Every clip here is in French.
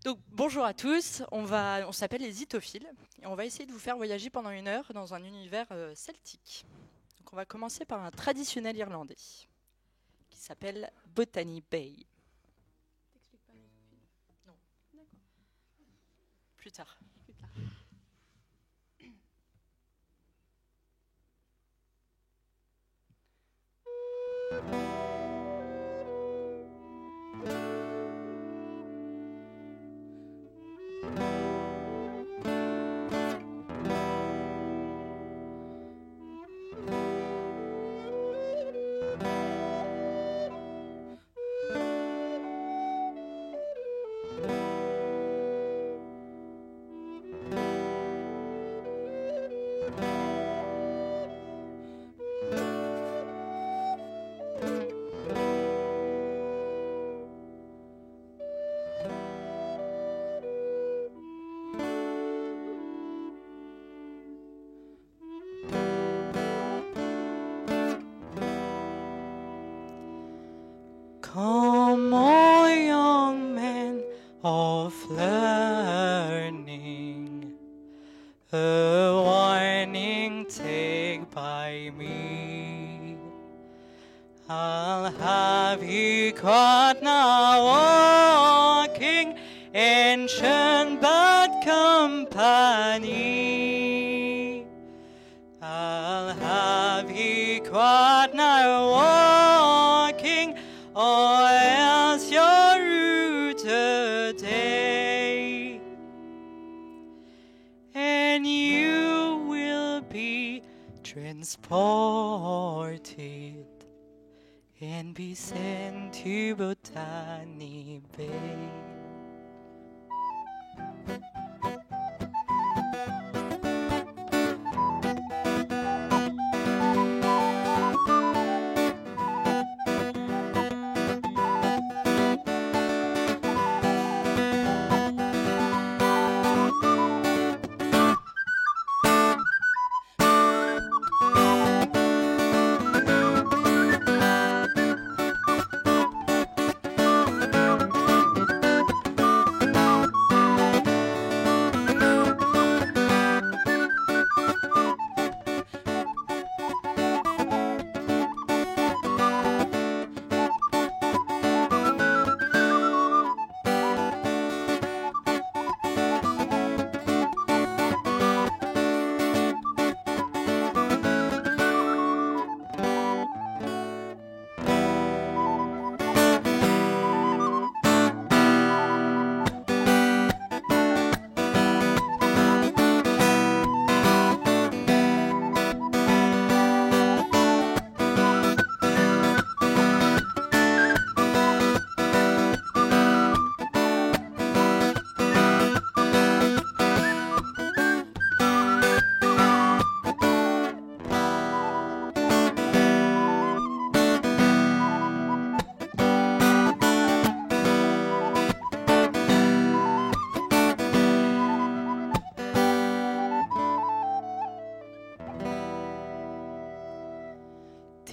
Donc bonjour à tous, on s'appelle les Itophiles et on va essayer de vous faire voyager pendant 1 heure dans un univers celtique. Donc on va commencer par un traditionnel irlandais qui s'appelle Botany Bay. T'expliques pas les Itophiles? Non. D'accord. Plus tard. Plus tard. Come, all young men of learning, a warning take by me. I'll have you caught now walking ancient bad company. I'll have you caught now walking, or else you're rude today, and you will be transported and be sent to Botany Bay.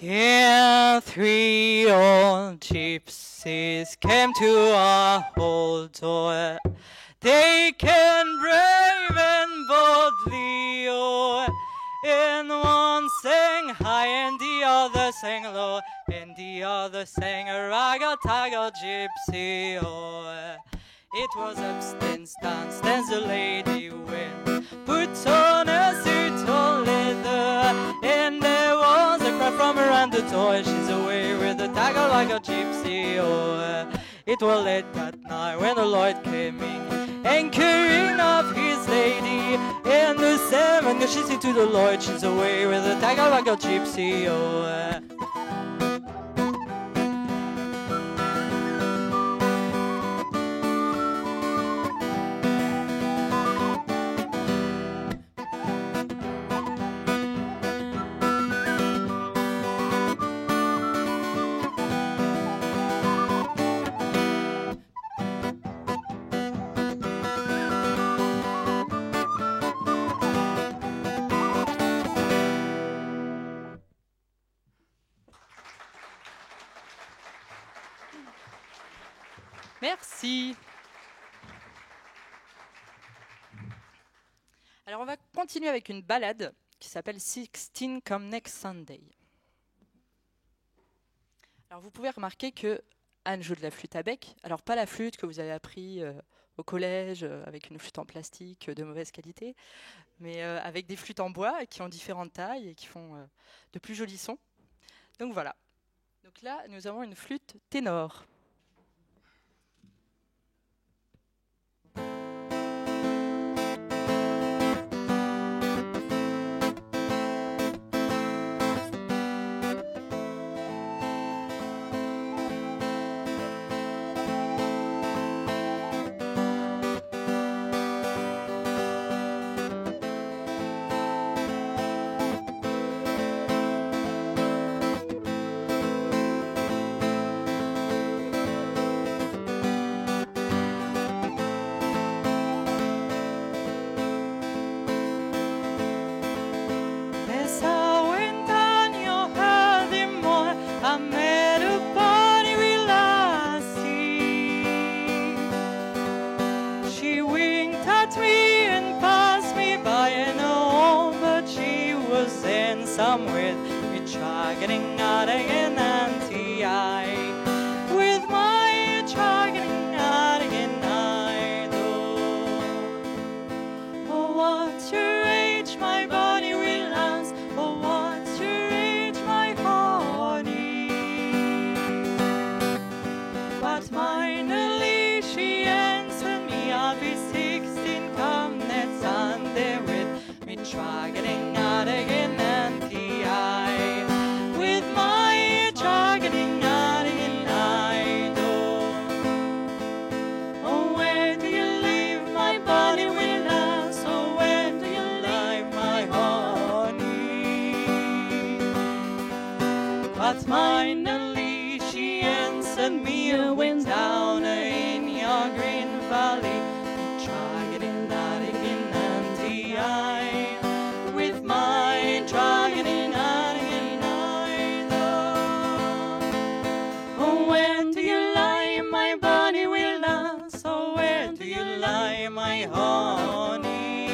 There 3 old gypsies came to our old door. They can brave and boldly, oh, and one sang high and the other sang low, and the other sang a ragga-tagga gypsy, oh. It was upstance, downstance the lady went, put on a suit of leather, and there was a cry from around the door, she's away with a tagger like a gypsy, oh. It was late that night when the Lord came in, anchoring of his lady, and the 7 she said to the Lord, she's away with a tagger like a gypsy, oh. Merci. continuer avec une ballade qui s'appelle 16 Come Next Sunday. Alors vous pouvez remarquer que Anne joue de la flûte à bec. Alors pas la flûte que vous avez appris au collège avec une flûte en plastique de mauvaise qualité, mais avec des flûtes en bois qui ont différentes tailles et qui font de plus jolis sons. Donc voilà. Donc là, nous avons une flûte ténor. Some with me chugging out again anti-I with my chugging out again I do. Oh, what's your age, my body will last. Oh, what's your age, my honey? But finally she answered me, I'll be 16 come next Sunday with me chugging out again. But finally she answered me, went down in your green valley, chugging out again anti-I with my chugging out again I know. Oh, where do you lie, my body will dance? Oh, where do you lie, my honey?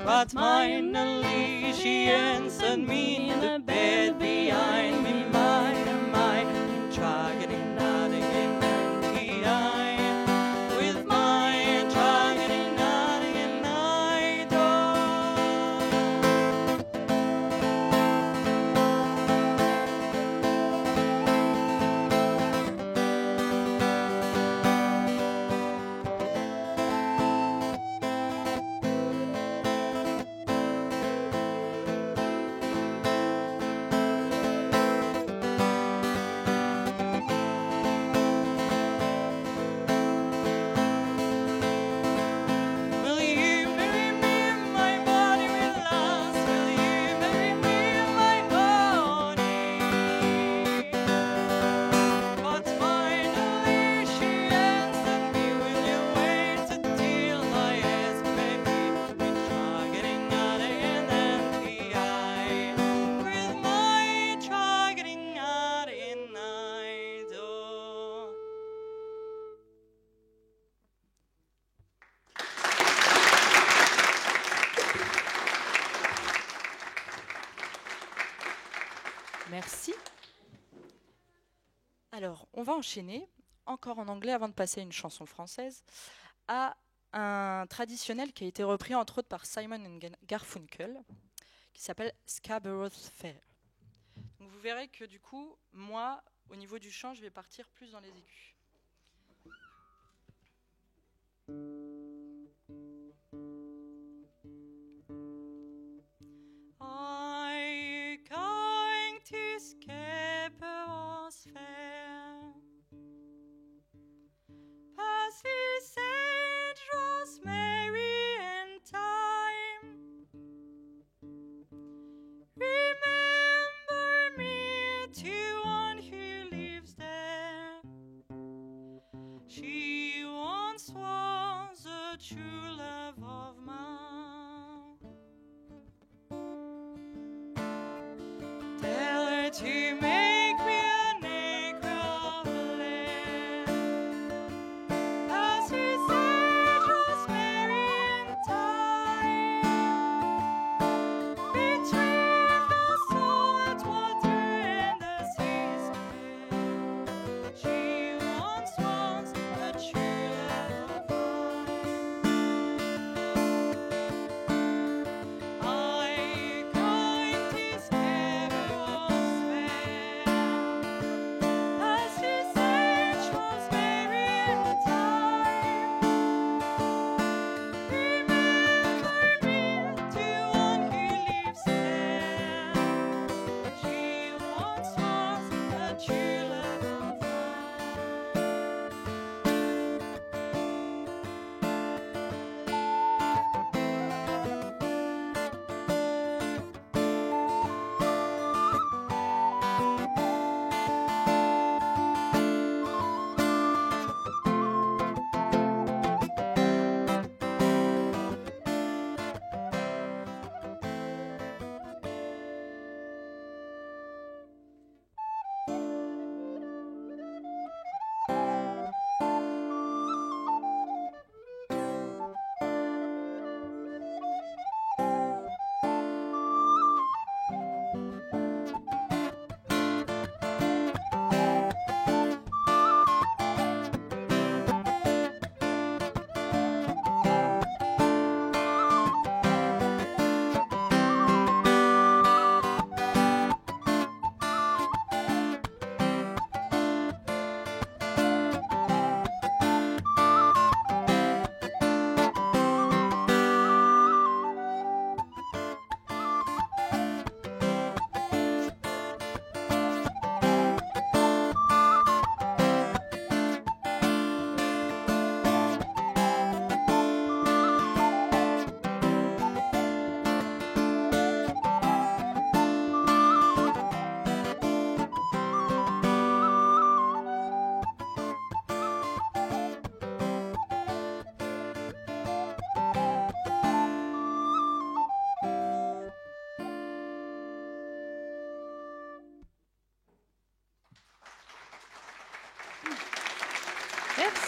But finally she answered me, in the bed behind me, my, chugging out again anti-I with my chugging out again I Merci. Alors, on va enchaîner, encore en anglais avant de passer à une chanson française, à un traditionnel qui a été repris entre autres par Simon and Garfunkel, qui s'appelle Scarborough's Fair. Donc vous verrez que du coup, moi, au niveau du chant, je vais partir plus dans les aigus. I'm going to Scarborough's Fair, past the sage rosemary and thyme. Remember me to one who lives there. She once was a true love of mine. Tell her to make me an acre of land, as he said, rosemary and thyme.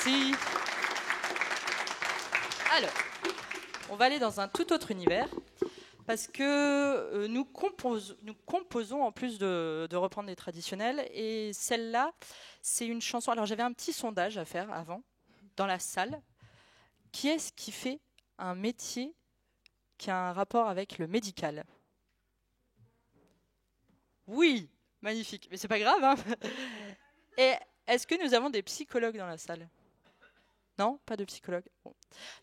Merci. Alors, on va aller dans un tout autre univers parce que nous composons en plus de reprendre des traditionnels. Et celle-là, c'est une chanson. Alors, j'avais un petit sondage à faire avant, dans la salle. Qui est-ce qui fait un métier qui a un rapport avec le médical? Oui, magnifique. Mais c'est pas grave, hein. Et est-ce que nous avons des psychologues dans la salle? Non, pas de psychologue. Bon.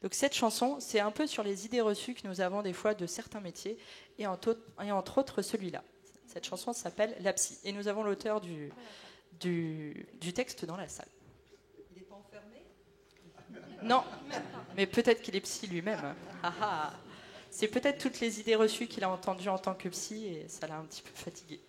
Donc cette chanson, c'est un peu sur les idées reçues que nous avons des fois de certains métiers, et entre autres celui-là. Cette chanson s'appelle La Psy, et nous avons l'auteur du texte dans la salle. Il n'est pas enfermé? Non, mais peut-être qu'il est psy lui-même. Ah ah. C'est peut-être toutes les idées reçues qu'il a entendues en tant que psy, et ça l'a un petit peu fatigué.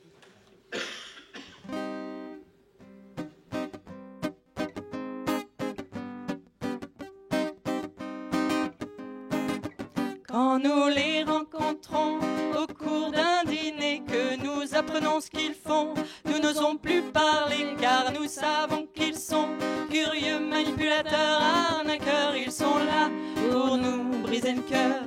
Quand nous les rencontrons au cours d'un dîner, que nous apprenons ce qu'ils font, nous n'osons plus parler car nous savons qu'ils sont curieux, manipulateurs, arnaqueurs. Ils sont là pour nous briser le cœur.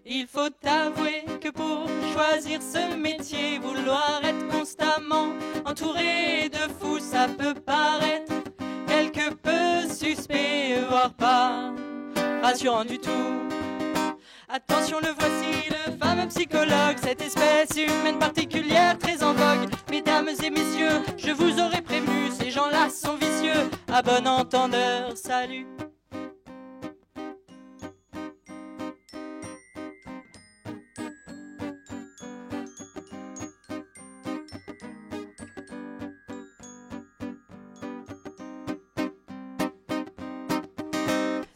Il faut avouer que pour choisir ce métier, vouloir être constamment entouré de fous, ça peut paraître quelque peu suspect, voire pas rassurant du tout. Attention, le voici, le fameux psychologue, cette espèce humaine particulière très en vogue. Mesdames et messieurs, je vous aurais prévenu, ces gens-là sont vicieux. À bon entendeur, salut.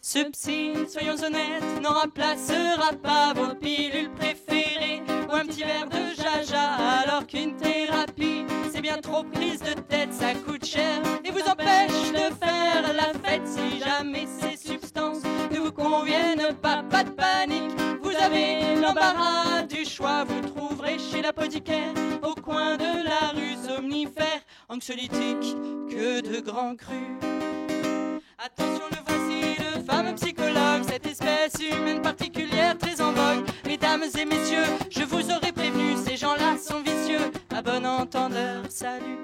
Ce psy, soyons honnêtes, n'en remplacera pas vos pilules préférées ou un petit verre de jaja, alors qu'une thérapie, c'est bien trop prise de tête, ça coûte cher et vous empêche de faire la fête. Si jamais ces substances ne vous conviennent pas, pas de panique, vous avez l'embarras du choix, vous trouverez chez l'apothicaire au coin de la rue somnifères, anxiolytiques, que de grands crus. Attention, le voici, le fameux psychologue, cette espèce humaine particulière très en vogue. Mesdames et messieurs, je vous aurais prévenu, ces gens-là sont vicieux. À bon entendeur, salut.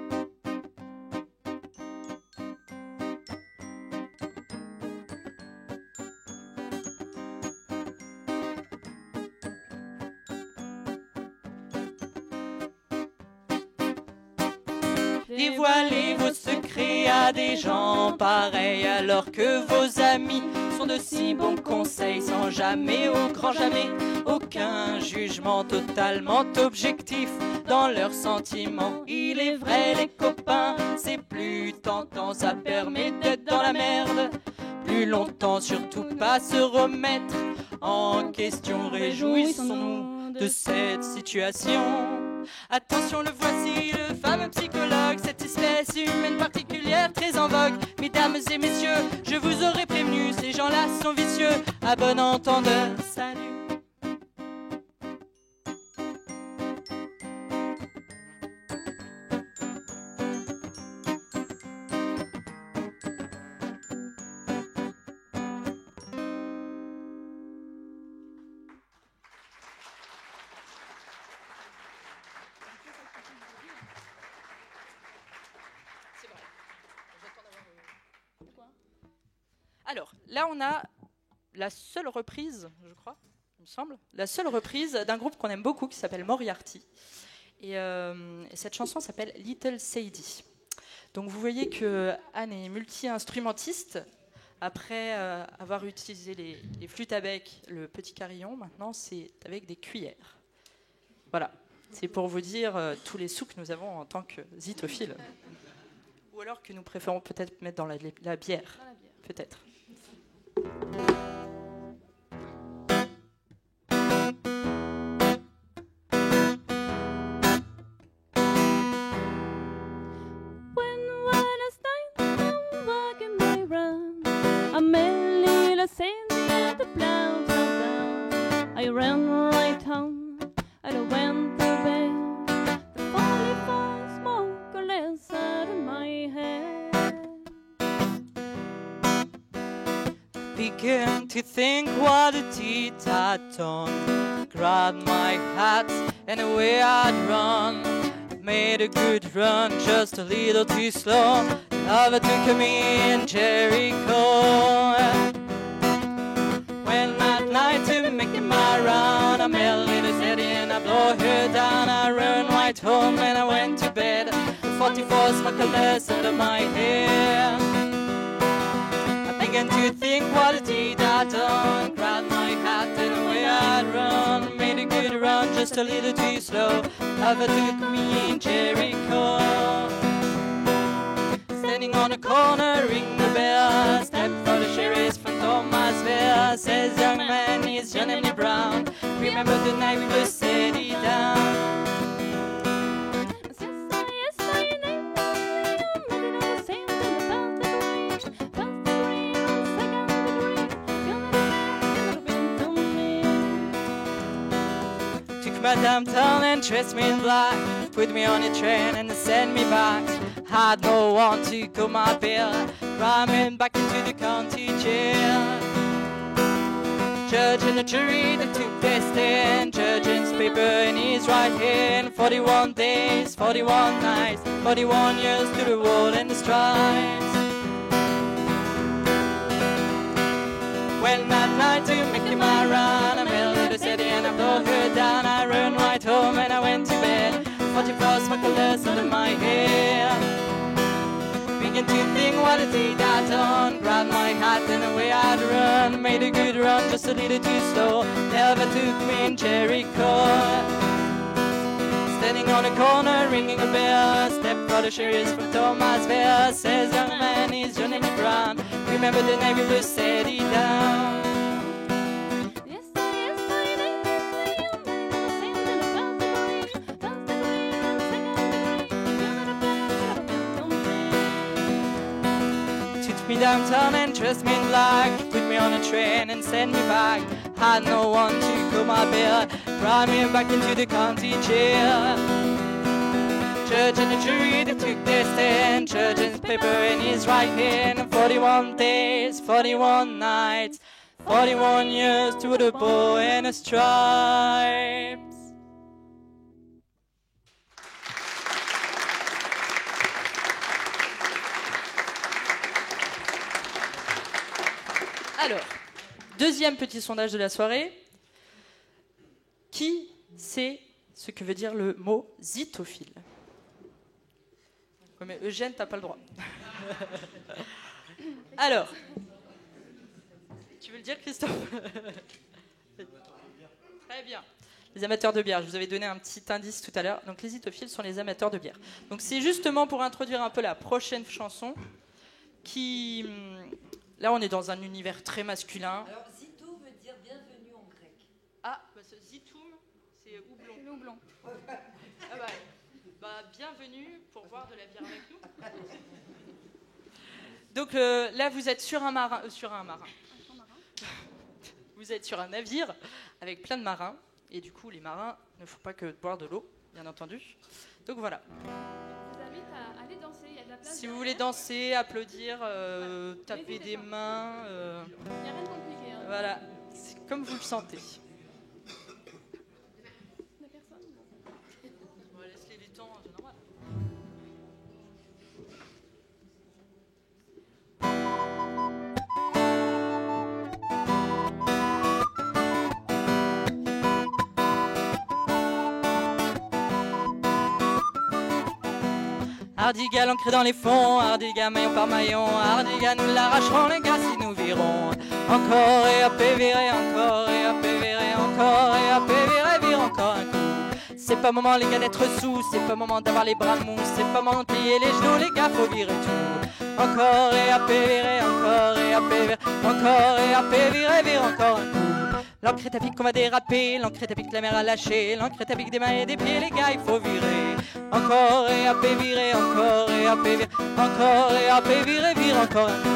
Dévoilez vos secrets à des gens pareils, alors que vos amis sont de si bons conseils, sans jamais, au grand jamais, aucun jugement, totalement objectif dans leurs sentiments. Il est vrai, les copains, c'est plus tentant, ça permet d'être dans la merde plus longtemps, surtout pas se remettre en question. Réjouissons-nous de cette situation. Attention, le voici, le fameux psychologue, cette espèce humaine particulière très en vogue. Mesdames et messieurs, je vous aurais prévenu, ces gens-là sont vicieux. À bon entendeur, salut. Alors, là, on a la seule reprise, je crois, il me semble, la seule reprise d'un groupe qu'on aime beaucoup qui s'appelle Moriarty. Et cette chanson s'appelle Little Sadie. Donc, vous voyez que Anne est multi-instrumentiste. Après avoir utilisé les flûtes à bec, le petit carillon, maintenant, c'est avec des cuillères. Voilà. C'est pour vous dire tous les sous que nous avons en tant que zitophiles. Ou alors que nous préférons peut-être mettre dans la bière. Peut-être. begin to think what a deed I'd done. Grabbed my hat and away I'd run. Made a good run, just a little too slow. Lover took me in Jericho. When at night to make my round, I met a little city and I blow her down. I ran right home and I went to bed. 44 smokeless under my hair. I began to think what a deed I'd done. Grabbed my hat and away I'd run. Made a good run, just a little too slow. Lover took me in Jericho. Standing on a corner, ring the bell. Step for the sheriff's from Thomasville. Says young man, he's John Emily Brown. Remember the night we were steady down. Downtown and dressed me in black, put me on a train and sent me back. Had no one to call my bill, rhyming back into the county jail. Judge and the jury that took their stand, judge's paper in his right hand. 41 days, 41 nights, 41 years to the wall and the stripes. When that night to make my run, I met the city and I blow her down. I ran right home and I went to bed. 44 smokeless under my hair. Began to think what a deed I'd done. Grabbed my hat and away I'd run. Made a good run, just a little too slow. Never took me in Jericho. Standing on a corner, ringing a bell. Step for the sheriff's from Thomasville. Says young man, he's John Emily Brown. Remember the night we were steady down. Took me downtown and dressed me in black, put me on a train and sent me back. Had no one to call my bill, brought me back into the county jail. Judge and the jury that took their stand, judge's paper in his right hand. 41 days, 41 nights, 41 years to the bow and the stripes. Alors, deuxième petit sondage de la soirée. Qui sait ce que veut dire le mot zitophile? Ouais, mais Eugène, t'as pas le droit. Alors, tu veux le dire, Christophe? Très bien. Les amateurs de bière, je vous avais donné un petit indice tout à l'heure. Donc les zitophiles sont les amateurs de bière. Donc c'est justement pour introduire un peu la prochaine chanson qui... Là, on est dans un univers très masculin. Alors, zito veut dire bienvenue en grec. Ah, bah, ce zitoum, c'est houblon. Le houblon. Ah bah, bienvenue pour boire de la bière avec nous. Donc là, vous êtes sur un marin. Vous êtes sur un navire avec plein de marins. Et du coup, les marins ne font pas que boire de l'eau, bien entendu. Donc voilà. Je vous invite à aller danser, il y a de la place. Si derrière. vous voulez danser, applaudir, taper N'hésitez des pas. mains, Il n'y a rien de compliqué. Hein. voilà, c'est comme vous le sentez. Il n'y a personne. On va laisser du temps, c'est normal. Hardiga l'ancré dans les fonds, Hardiga maillon par maillon, Hardiga nous l'arracherons les gars si nous virons. Encore et à virer, encore et à virer, encore et à virer, vire encore un coup. C'est pas moment les gars d'être sous, c'est pas moment d'avoir les bras mous, c'est pas moment de plier les genoux les gars, faut virer tout. Encore et à virer, encore et à virer, encore et à virer, vire encore un coup. L'encre est à pic qu'on va déraper, l'encre est à pic que la mer a lâché, l'encre est à pic des mains et des pieds, les gars, il faut virer. Encore et à virer, encore et à virer, encore et à virer, vire encore un coup.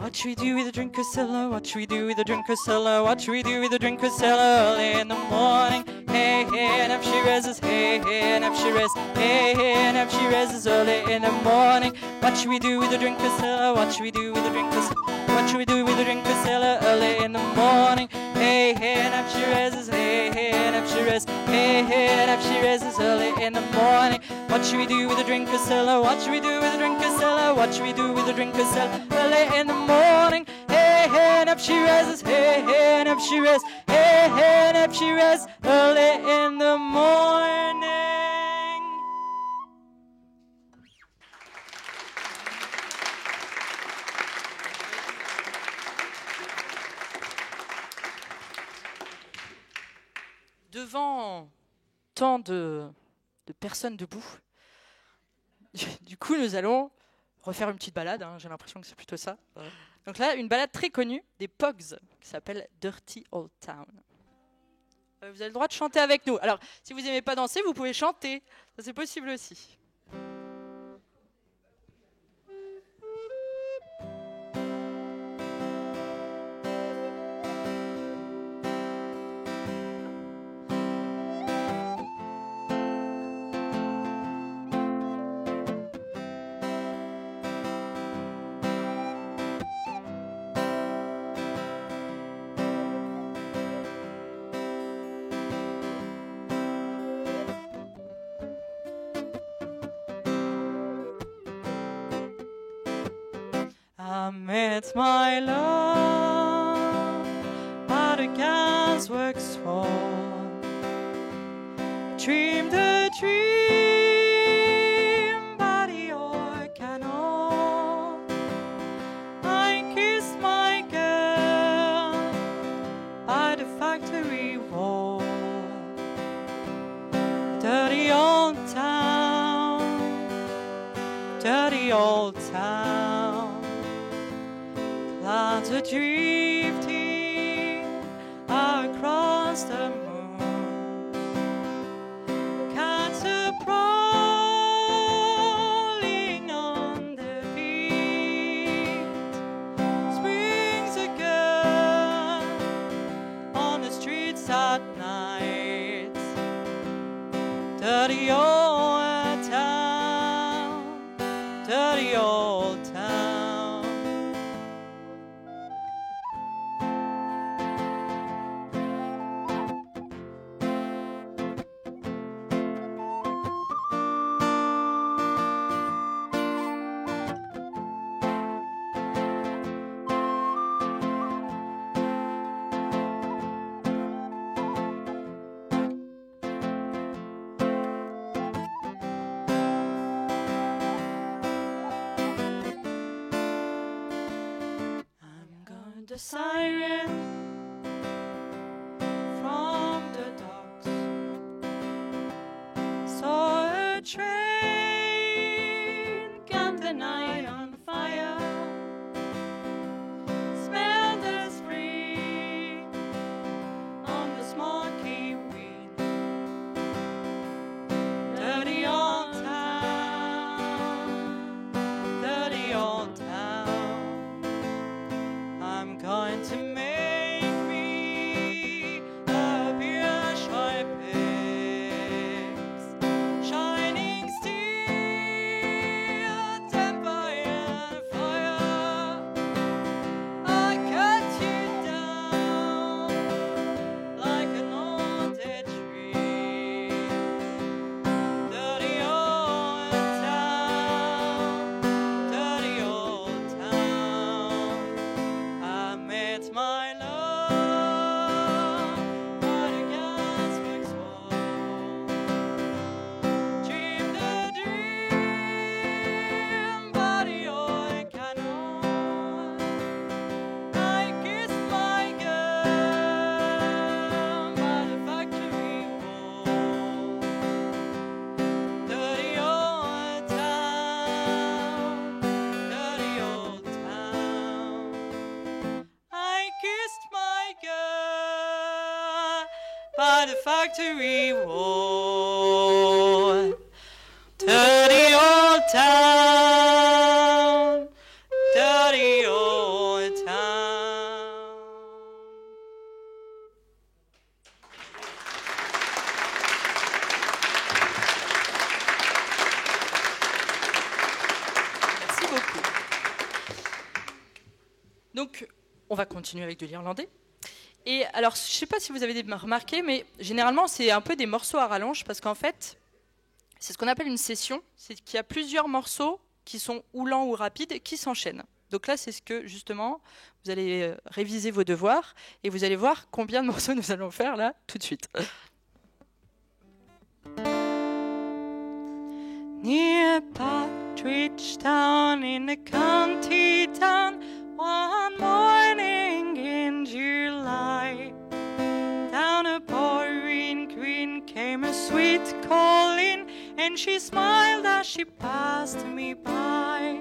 What should we do with a drink of Priscilla? What should we do with a drink of Priscilla? What should we do with a drink of Priscilla early in the morning? Hey, hey, and if she rises, hey, hey, and if she rises, hey, hey, and if she rises early in the morning. What should we do with a drink of Priscilla? What should we do with a drink of Priscilla? What should we do with a drink of Priscilla early in the morning? Hey, hey, and if she rises, hey, hey, and if she rises, hey, hey, and if she rises early in the morning. What should we do with a drink of Priscilla? What should we do with a drink of Priscilla? What should we do with a drink of Priscilla early in the morning? Hey, hey, and if she rises, hey, hey, and if she rises, hey, hey, and if she rises early in the morning. Devant tant de personnes debout, du coup, nous allons refaire une petite balade. J'ai l'impression que c'est plutôt ça. Donc là, une balade très connue des Pogs qui s'appelle Dirty Old Town. Vous avez le droit de chanter avec nous. Alors, si vous n'aimez pas danser, vous pouvez chanter. Ça, c'est possible aussi. I met my love at a gasworks wall. Dreamed a dream by the old canal. I kissed my girl by the factory wall. Dirty old town, dirty old town. Clouds are drifting across the moon. Cats are prowling on their feet. Springs a girl on the streets at night. Dirty old town, dirty old town. The siren from the docks saw a train got the night on fire, smelled the spring on the smoky wind. Dirty old town, dirty old town. I'm going to make me a beer picks, shining steel, temper and fire. I cut you down like an old dead tree. Dirty old town, dirty old town. I met my love by the gasworks wall. Dreamed a dream by the old canal. I kissed my girl by the factory wall. Dirty old town, dirty old town. I kissed my girl by the factory wall. Dirty old town, dirty old Donc, on va continuer avec de l'irlandais. Et alors, je ne sais pas si vous avez remarqué, mais généralement, c'est un peu des morceaux à rallonge, parce qu'en fait, c'est ce qu'on appelle une session, c'est qu'il y a plusieurs morceaux qui sont ou lents ou rapides, qui s'enchaînent. Donc là, c'est ce que, justement, vous allez réviser vos devoirs, et vous allez voir combien de morceaux nous allons faire, là, tout de suite. Near Partridge Town in the county town, one morning in July, down a pouring green came a sweet calling, and she smiled as she passed me by.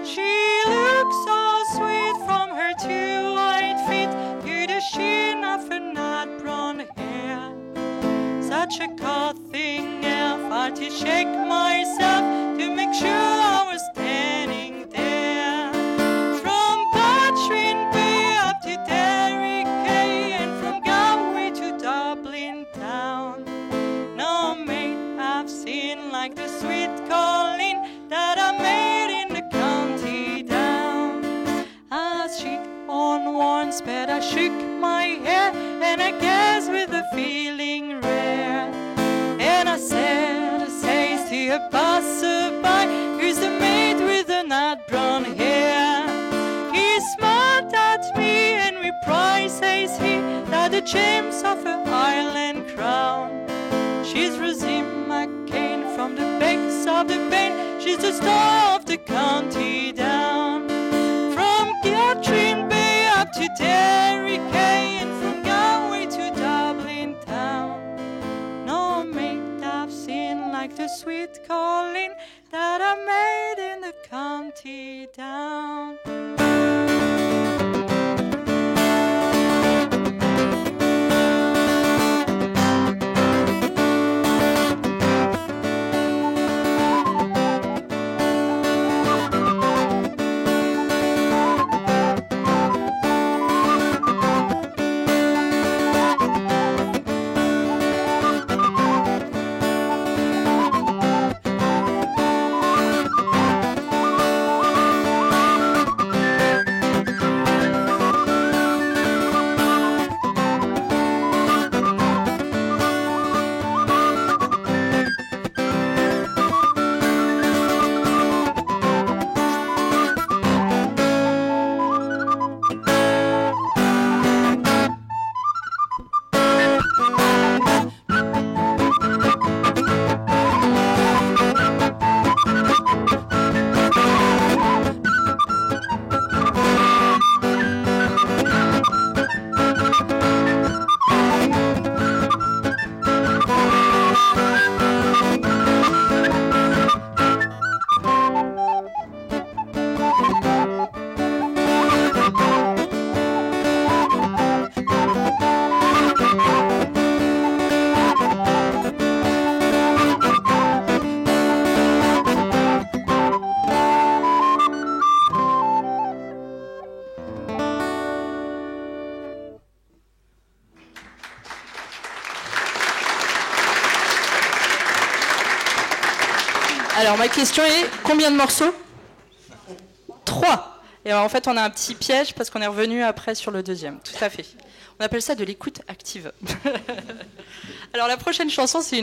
She looked so sweet from her 2 white feet to the sheen of her nut brown hair. Such a cold thing, I had to shake myself to make sure I was standing there. From Bantry Bay up to Derry Quay, and from Galway to Dublin town, no maid I've seen like the sweet calling that I made in the county down. As she on one sped, I shook my head, and I guessed with a feeling rare. And I says to a passerby, who's the maid with the nut brown hair? He smiled at me and replied, says he, that the gems of her island crown. She's Rosie McCain from the banks of the Bain, she's the star of the county down. From Catherine Bay up to Derry Quay, and from Galway to Dublin town, no maid I've seen like the sweet calling that I made in the county down. Alors ma question est, combien de morceaux? 3. Et alors, en fait, on a un petit piège parce qu'on est revenu après sur le deuxième. Tout à fait. On appelle ça de l'écoute active. Alors la prochaine chanson, c'est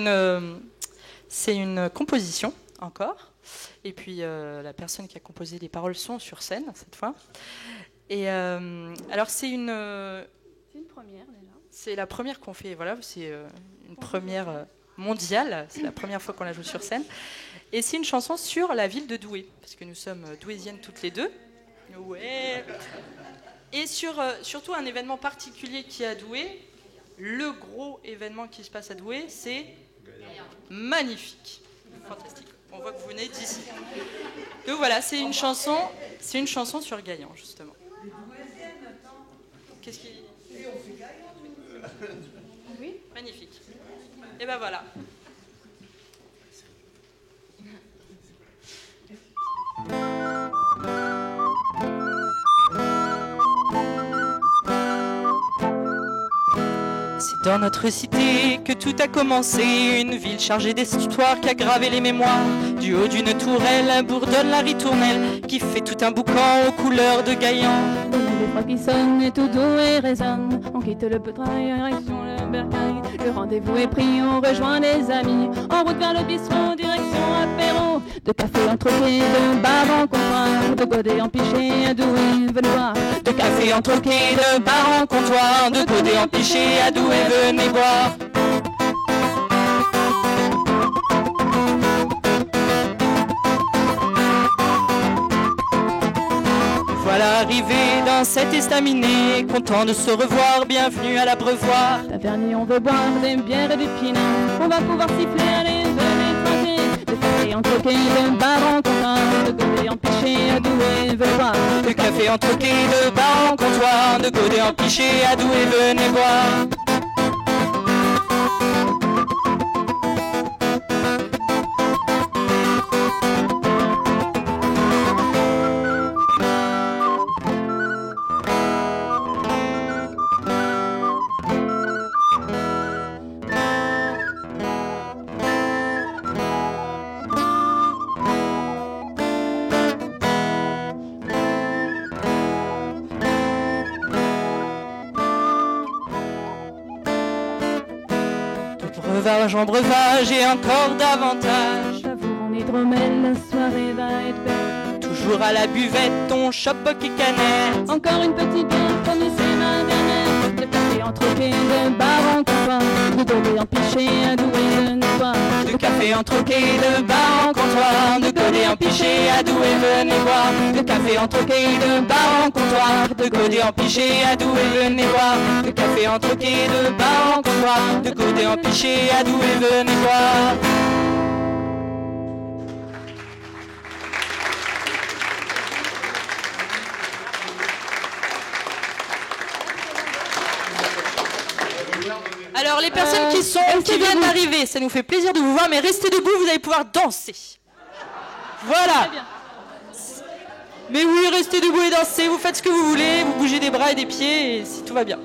une composition encore. Et puis la personne qui a composé les paroles sont sur scène cette fois. Et alors c'est une première déjà. C'est la première qu'on fait. Voilà, c'est une première mondiale. C'est la première fois qu'on la joue sur scène. Et c'est une chanson sur la ville de Douai, parce que nous sommes douaisiennes toutes les deux. Ouais. Et surtout un événement particulier qui est à Douai. Le gros événement qui se passe à Douai, c'est magnifique, fantastique. On voit que vous venez d'ici. Donc voilà, c'est une chanson sur Gaillan justement. Qu'est-ce qu'il dit ? Oui. Magnifique. Et ben voilà. C'est dans notre cité que tout a commencé, une ville chargée d'histoire qui a gravé les mémoires. Du haut d'une tourelle bourdonne la ritournelle qui fait tout un boucan aux couleurs de Gaillan. les froids qui sonnent et tout doux et résonne. On quitte le Petrail, direction le Bercail. Le rendez-vous est pris, on rejoint des amis. En route vers le bistrot, direction apéro. De café en troquet, de bar en comptoir. De godets en pichet, à Douai, venez voir. De café en troquet, de bar en comptoir. De godets en pichet, à Douai, venez boire. Voilà arrivé dans cet estaminet, content de se revoir, bienvenue à l'Abreuvoir. Tavernier, on veut boire des bières et du pinot. On va pouvoir siffler, allez, venez trinquer. De café en troquet, de bar en comptoir. De godets en pichet, à Douai, venez voir. De café en troquet, de bar en comptoir. De godets en pichet, à Douai, venez boire. Breuvage en breuvage et encore davantage. Savourons l'hydromel, la soirée va être belle. Toujours à la buvette, on chope et canette. Encore une petite bière, promis c'est ma dernière. De café en troquet, de bar en comptoir. De godets en pichet, à Douai, venez voir. De café en troquet, de bar en comptoir. De godets en pichet, à Douai, venez boire. De café en troquet, de bar en comptoir. De godets en pichet, à Douai, venez boire. De café en troquet, de bar en comptoir. De godets en pichet, à Douai, venez boire. Alors les personnes qui viennent d'arriver, ça nous fait plaisir de vous voir, mais restez debout, vous allez pouvoir danser. Voilà. Mais oui, restez debout et dansez, vous faites ce que vous voulez, vous bougez des bras et des pieds, et si tout va bien.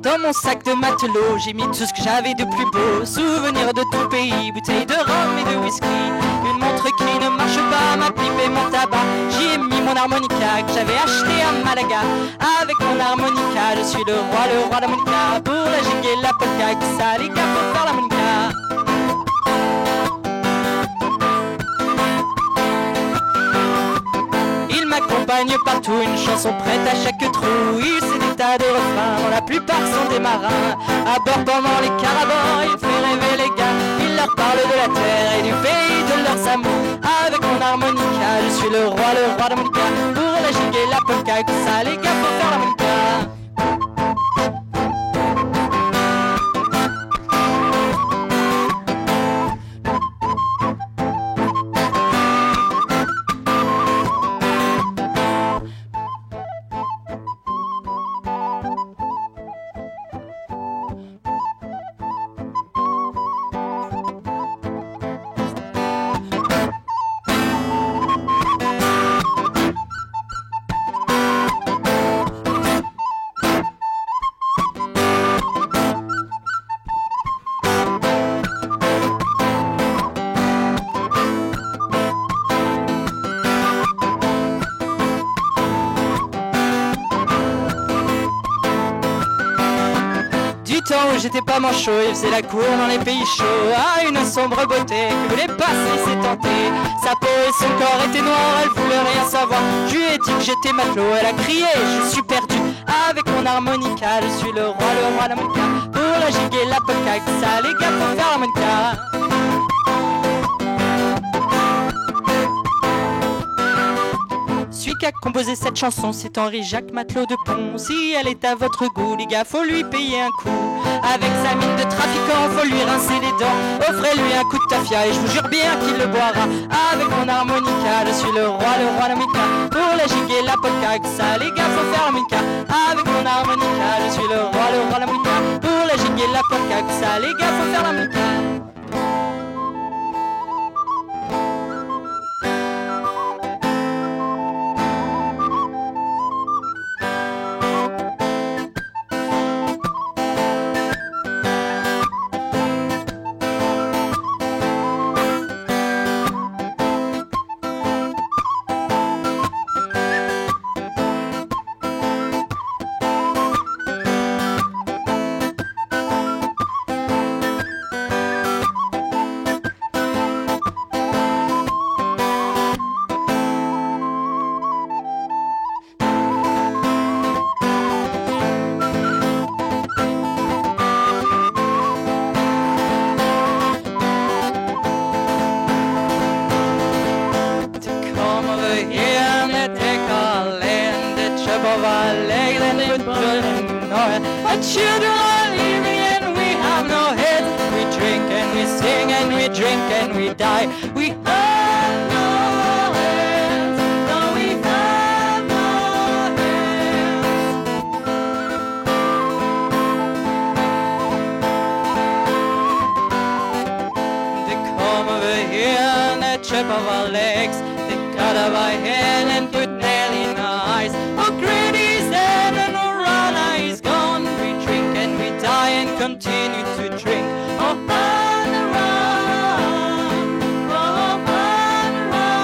Dans mon sac de matelot, j'ai mis tout ce que j'avais de plus beau. Souvenirs de tout pays, bouteilles de rhum et de whisky. Une montre qui ne marche pas, ma pipe et mon tabac. J'y ai mis mon harmonica que j'avais acheté à Malaga. Avec mon harmonica, je suis le roi de l'harmonica. Pour la gigue et la polka, qui ça les gars pour faire l'harmonica. Il m'accompagne partout, une chanson prête à chaque trou. Il sait des tas de refrains, dont la plupart sont des marins. À bord pendant les carabans, il fait rêver les gars. Il leur parle de la terre et du pays de leurs amours. Avec mon harmonica, je suis le roi de l'harmonica. Pour la gigue et la polka, tout ça les gars pour faire l'harmonica. J'étais pas manchot, il faisait la cour dans les pays chauds. À une sombre beauté qui voulait passer ses tentés. Sa peau et son corps étaient noirs, elle voulait rien savoir. Je lui ai dit que j'étais matelot, elle a crié, je suis perdu. Avec mon harmonica, je suis le roi de l'harmonica. Pour la gigue et la polka, que ça les gars pour faire l'harmonica. Celui qui a composé cette chanson, c'est Henri-Jacques Matelot de Pont. Si elle est à votre goût, les gars, faut lui payer un coup. Avec sa mine de trafiquant, faut lui rincer les dents. Offrez-lui un coup de tafia et je vous jure bien qu'il le boira. Avec mon harmonica, je suis le roi de l'harmonica. Pour la gigue et la polka, que ça les gars, faut faire l'harmonica. Avec mon harmonica, je suis le roi de l'harmonica. Pour la gigue et la polka, que ça les gars, faut faire l'harmonica. Our children are leaving and we have no heads. We drink and we sing and we drink and we die. We have no heads. No, we have no heads. They come over here and they trip of our legs. They cut up our head and put nail in our eyes. Oh, Grady's dead and Orana is gone. We drink and we die and continue to drink. Oh, on the run. Oh, on the run.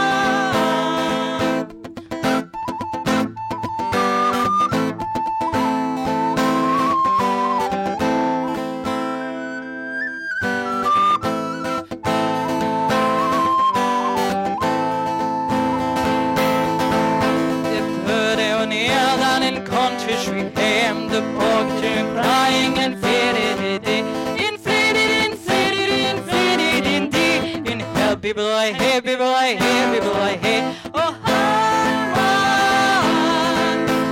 They put our nail down in country street ham. The pork turned crying and faded it. Inflated, inflated, inflated indeed. In hell, people I hate, people I hate, people I hate. Oh, run, run.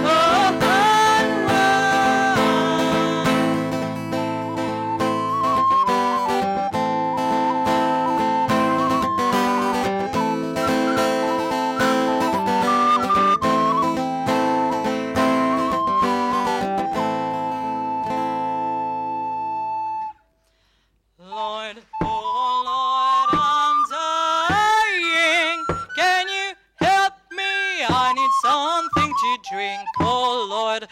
Oh, run, run. Lord, oh Lord, I'm dying. Can you help me? I need something to drink. Oh Lord,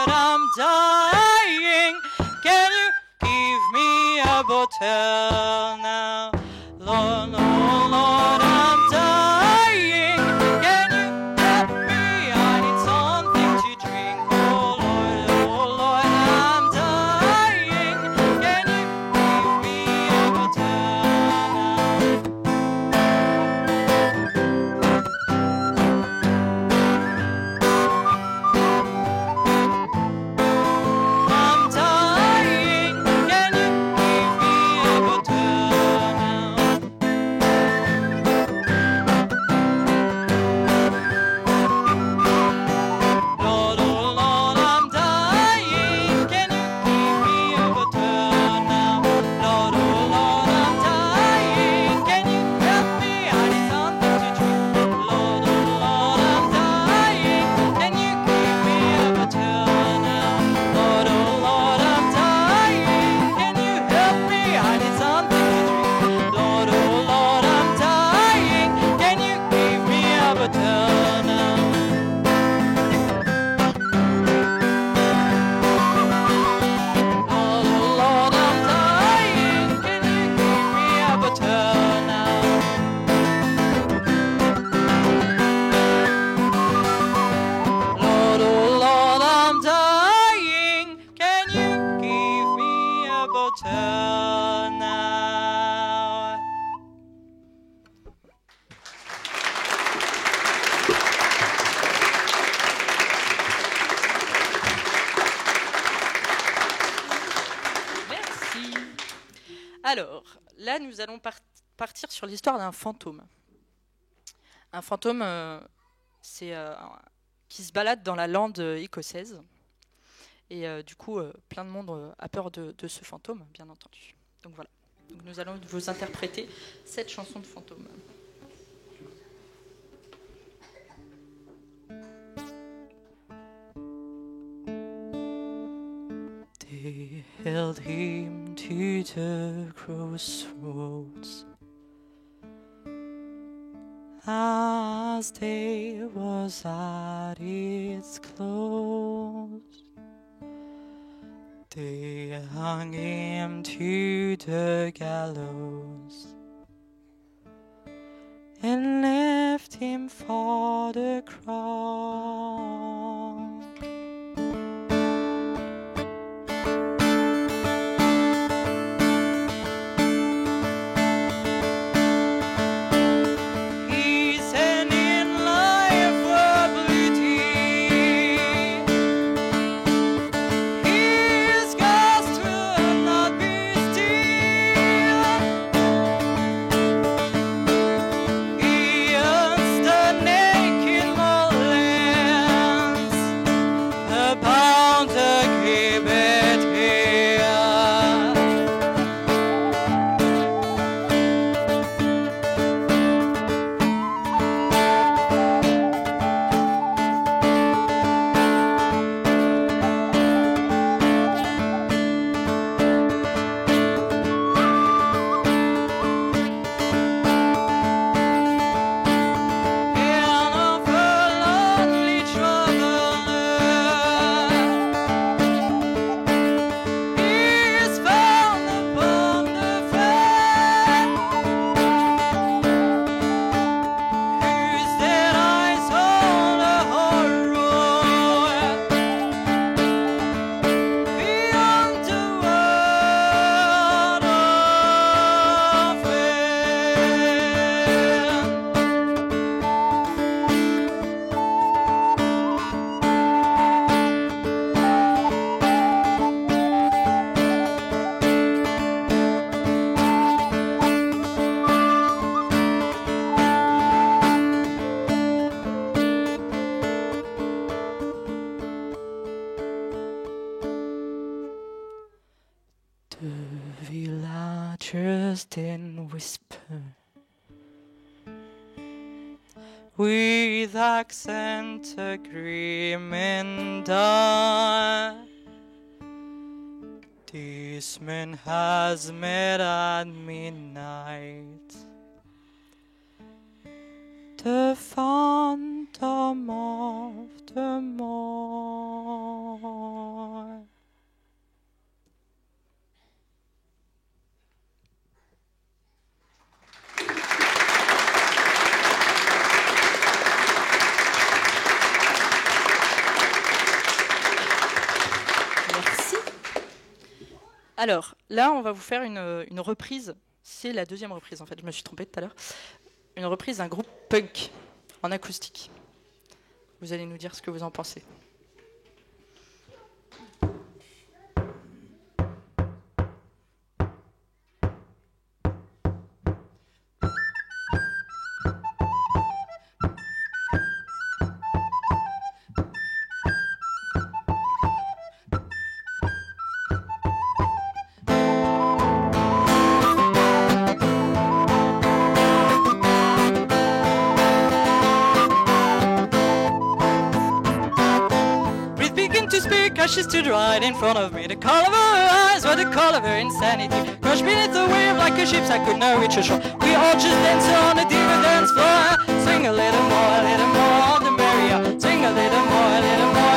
I'm dying. Can you give me a bottle now? Lord, oh Lord, I'm dying. Can you help me? I need something to drink. Oh Lord, I'm dying. Can you give me a bottle now? I'm dying. Can you give me a bottle now? Lord, oh Lord, I'm dying. Can you give me a bottle now? Lord, oh Lord, I'm dying. Can you help me? I need something to drink. Lord, oh Lord, I'm dying. Can you give me a bottle now? Lord, oh Lord, I'm dying. Can you help me? I need something to drink. Lord, oh Lord, I'm dying. Can you give me a bottle now? Lord, oh Lord, I'm dying. Can you give me a bottle now? Lord, oh Lord, I'm dying. Can you give me a bottle now? Merci. Alors, là, nous allons partir sur l'histoire d'un fantôme. Un fantôme, qui se balade dans la lande écossaise. Et du coup, plein de monde a peur de ce fantôme, bien entendu. Donc voilà. Donc, nous allons vous interpréter cette chanson de fantôme. They held him to the crossroads as day was at its close. They hung him to the gallows and left him for the cross. He's an inliability. His ghost will not be still. He owns the naked moorland. largest in whisper, with accent agreement this man has met at midnight, the phantom of the morn. Merci. Alors, là, on va vous faire une reprise. C'est la deuxième reprise, en fait. Je me suis trompée tout à l'heure. Une reprise d'un groupe punk en acoustique. Vous allez nous dire ce que vous en pensez. She stood right in front of me. The color of her eyes were the color of her insanity. Crushed beneath the wave like a ship, I could not reach her shore. We all just danced on the diva dance floor. Swing a little more, the merrier. Swing a little more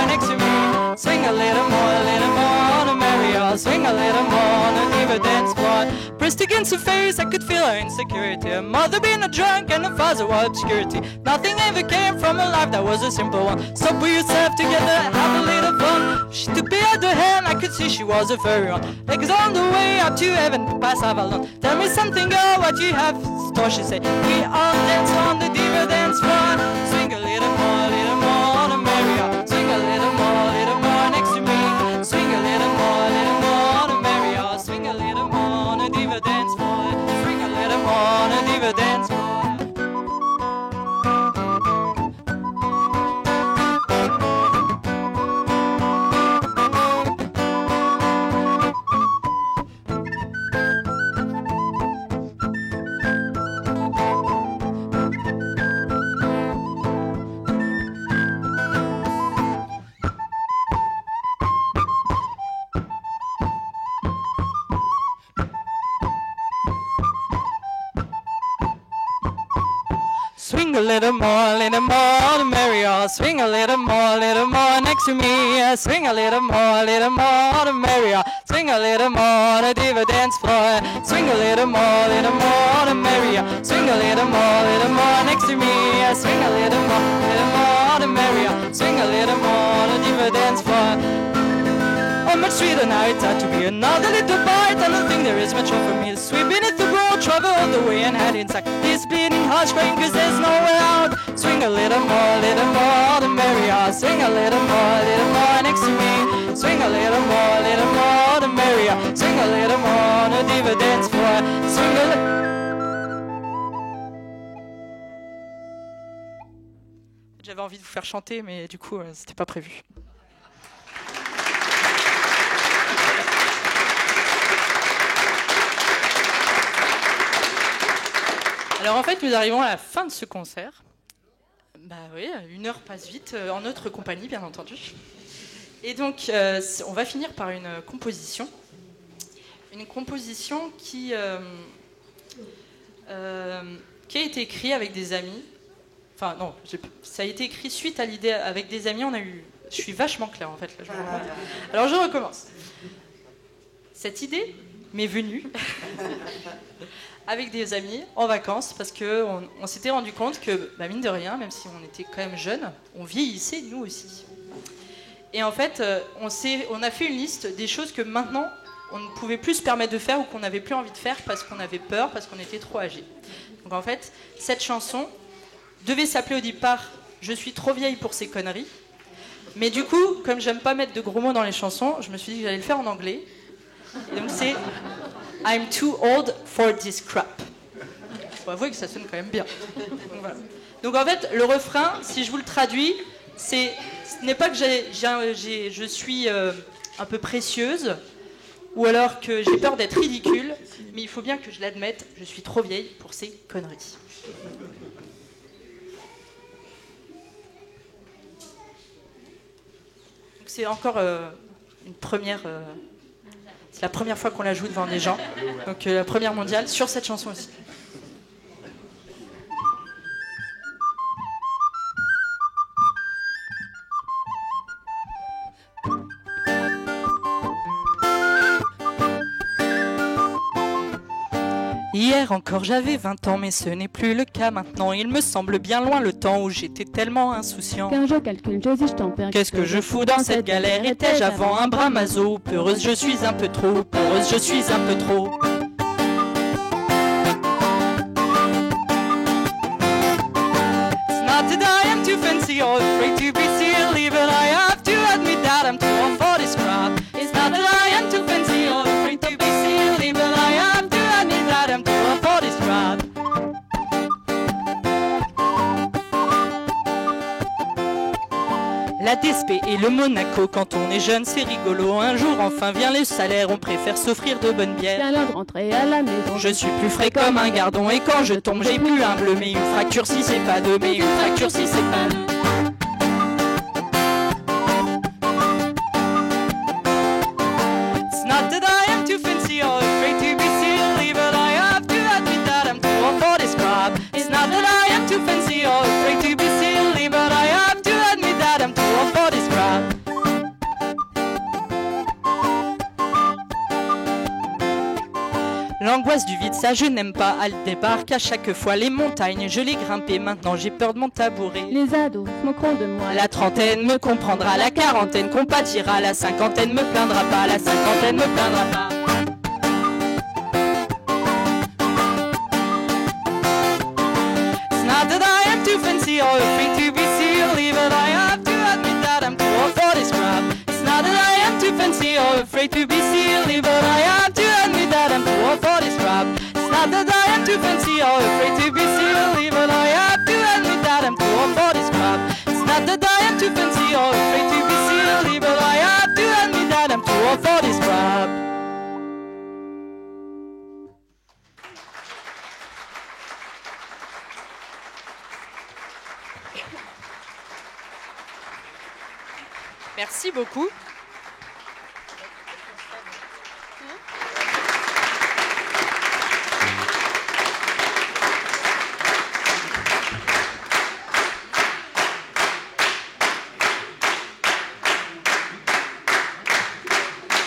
next to me. Swing a little more, the merrier. Swing a little more on the diva dance floor. Pressed against her face, I could feel her insecurity. Her mother being a drunk and her father was obscurity. Nothing ever came from a life that was a simple one. Stop with yourself together, have a little fun. She took me at the hand, I could see she was a furry one. Legs on the way up to heaven, pass Avalon. Tell me something, girl, what you have store, she said. We all dance on the diva dance floor. Swing a little more, the merrier. Swing a little more next to me. Swing a little more, the merrier. Swing a little more on the diva dance floor. Swing a little more on the diva dance floor. Swing a little more, the merrier. Swing a little more next to me. Swing a little more, the merrier. Swing a little more, the diva dance floor. Swing a little more, the merrier. Swing a little more next to me. Swing a little more, the merrier. Swing a little more, the diva dance floor. Oh, much sweeter now it's had to be another little bite. I don't think there is much more for me to sweep beneath the road, travel all the way and head inside this beating heart crying cause there's nowhere out. Swing a little more, the merrier. Swing a little more next to me. Swing a little more, the merrier. Swing a little more, the diva dance floor. Swing a little. J'avais envie de vous faire chanter, mais du coup, c'était pas prévu. Alors en fait, nous arrivons à la fin de ce concert. Bah oui, 1 heure passe vite, en notre compagnie, bien entendu. Et donc, on va finir par une composition. Une composition qui a été écrite avec des amis. Enfin, non, ça a été écrit suite à l'idée avec des amis. Je suis vachement claire, en fait. Là, alors, je recommence. Cette idée m'est venue avec des amis en vacances parce qu'on s'était rendu compte que, bah, mine de rien, même si on était quand même jeunes, on vieillissait nous aussi. Et en fait, on a fait une liste des choses que maintenant, on ne pouvait plus se permettre de faire ou qu'on n'avait plus envie de faire parce qu'on avait peur, parce qu'on était trop âgés. Donc en fait, cette chanson devait s'appeler au départ « Je suis trop vieille pour ces conneries ». Mais du coup, comme j'aime pas mettre de gros mots dans les chansons, je me suis dit que j'allais le faire en anglais. Et donc c'est « I'm too old for this crap ». Faut avouer que ça sonne quand même bien. Donc, voilà. Donc en fait, le refrain, si je vous le traduis, ce n'est pas que je suis un peu précieuse, ou alors que j'ai peur d'être ridicule, mais il faut bien que je l'admette, je suis trop vieille pour ces conneries. Donc c'est encore une première... c'est la première fois qu'on la joue devant des gens, donc la première mondiale sur cette chanson aussi. Hier encore j'avais 20 ans, mais ce n'est plus le cas maintenant. Il me semble bien loin le temps où j'étais tellement insouciant. Quand je calcule, je dis, je t'en perds. Qu'est-ce que je fous dans cette galère? Étais-je avant un bras maso? Peureuse je suis un peu trop, peureuse je suis un peu trop. It's not that I am too fancy or afraid to be silly, but I have to admit that I'm too old for this crap. It's not that I am too fancy or afraid to be silly, but I have to admit that I'm too old for this crap. La DSP et le Monaco, quand on est jeune, c'est rigolo. Un jour, enfin, vient les salaires, on préfère s'offrir de bonnes bières. Viens l'heure de rentrer à la maison. Je suis plus frais comme un gardon, et quand je tombe, j'ai plus un bleu. Mais une fracture si c'est pas deux, mais une fracture si c'est pas deux. It's not that I am too fancy or afraid to be silly, but I have to admit that I'm too old for this crap. It's not that I am too fancy or afraid to be silly, but I have to admit that I'm too old for this crap. L'angoisse du vide, ça je n'aime pas. Elle débarque à chaque fois. Les montagnes, je les grimpais. Maintenant j'ai peur de mon tabouret. Les ados se moqueront de moi. La trentaine me comprendra, la quarantaine compatira, la cinquantaine me plaindra pas, la cinquantaine me plaindra pas. It's not that I am too fancy or afraid to be silly, but I have to admit that I'm too old for this crap. It's not that I am too fancy or afraid to be silly, but I have to admit that I'm too old for this crap. It's not that I am too fancy or afraid to be silly, but I have to admit that I'm too old for this crap. It's not that I am too fancy or afraid to be silly, but I have to admit that I'm too old for this crap. Merci beaucoup.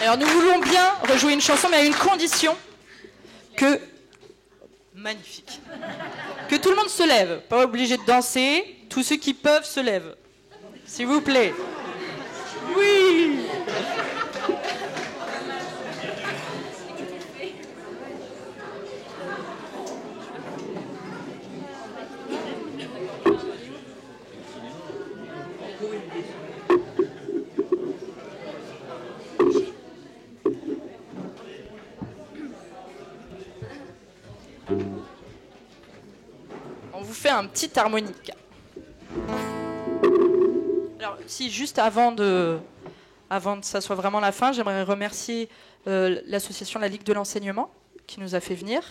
Alors nous voulons bien rejouer une chanson, mais à une condition que... Magnifique. Que tout le monde se lève. Pas obligé de danser. Tous ceux qui peuvent se lèvent. S'il vous plaît. Oui. On vous fait un petit harmonica. Alors, si juste avant que ça soit vraiment la fin, j'aimerais remercier l'association La Ligue de l'Enseignement qui nous a fait venir.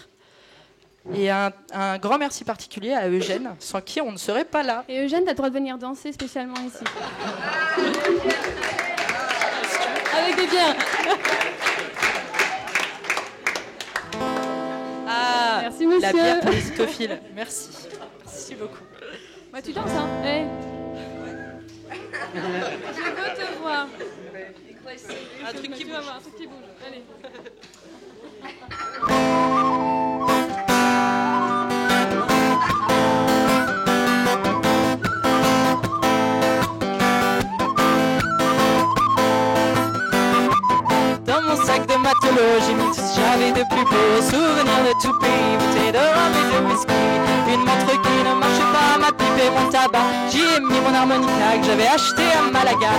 Et un grand merci particulier à Eugène, sans qui on ne serait pas là. Et Eugène, t'as le droit de venir danser spécialement ici. Avec des bières. Ah, merci monsieur. La bière pour les cytophiles. Merci. Merci beaucoup. Bah tu danses, hein. Hey. Je veux te voir. Un truc qui tu bouge. vas voir, un truc qui bouge. Allez. Dans mon sac de matelot, j'ai mis tout ce que j'avais de plus beau. Souvenirs de tout pays, bouteilles de rhum et de whisky. Une montre qui ne marche pas, ma pipe et mon tabac. J'y ai mis mon harmonica que j'avais acheté à Malaga.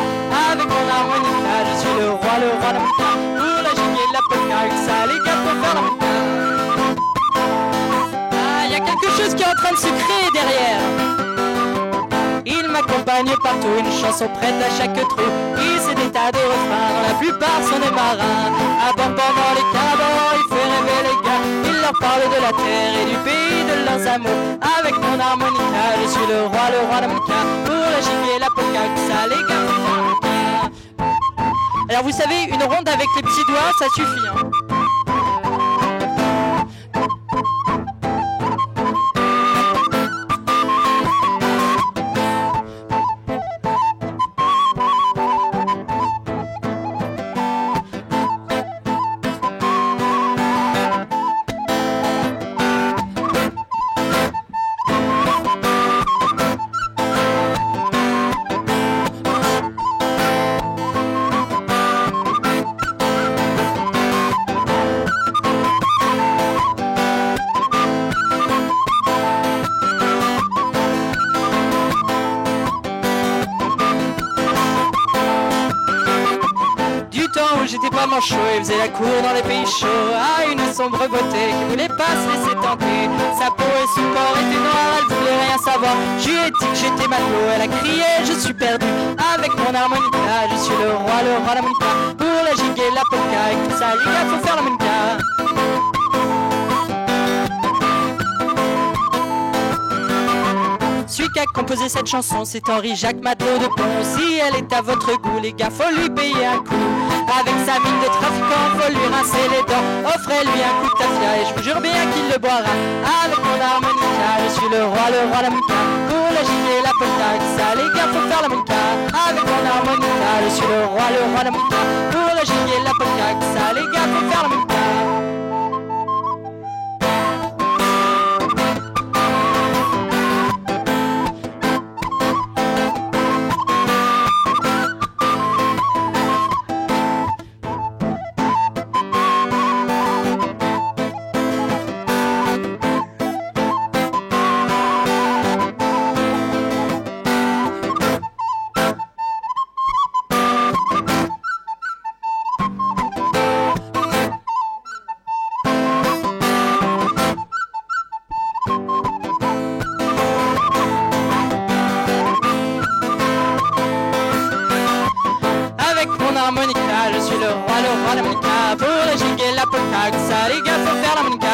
Avec mon harmonica, je suis le roi de mon temps. Pour la gigue et la polka, avec ça les gars pour faire la polka. Ah, y a quelque chose qui est en train de se créer derrière. Il m'accompagne partout, une chanson prête à chaque trou. Il sait des tas de refrains, dont la plupart sont des marins. À bord pendant les cabords, il fait rêver les gars. Il leur parle de la terre et du pays de leurs amours. Avec mon harmonica, je suis le roi de l'harmonica. Pour la gigue et la polka, ça les gars faut faire le cas. Alors vous savez, une ronde avec les petits doigts, ça suffit. Hein. J'étais pas manchot et faisait la cour dans les pays chauds à une sombre beauté qui voulait pas se laisser tenter. Sa peau et son corps étaient noirs, elle voulait rien savoir. Je lui ai dit que j'étais matelot, elle a crié je suis perdu. Avec mon harmonica, je suis le roi de l'harmonica. Pour la gigue et la polka, écoute ça les gars, faut faire l'harmonica. Celui qui a composé cette chanson, c'est Henri-Jacques Matelot de Pont. Si elle est à votre goût, les gars, faut lui payer un coup. Avec sa mine de trafiquant, faut lui rincer les dents. Offrez-lui un coup de tafia et je vous jure bien qu'il le boira. Avec mon harmonica, je suis le roi de l'harmonica. Pour la gigue et la polka, ça les gars, faut faire l'harmonica. Avec mon harmonica, je suis le roi de l'harmonica. Pour la gigue et la polka, ça les gars, faut faire l'harmonica. Je suis le roi de l'harmonica. Pour la gigue et la polka, ça les gars faut faire l'harmonica.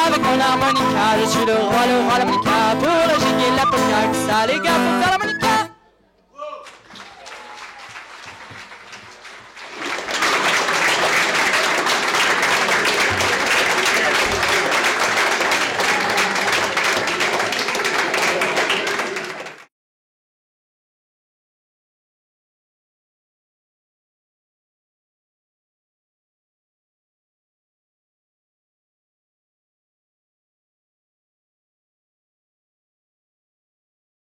Avec mon harmonica, je suis le roi de l'harmonica. Pour la gigue et la polka, ça les gars faut faire l'harmonica.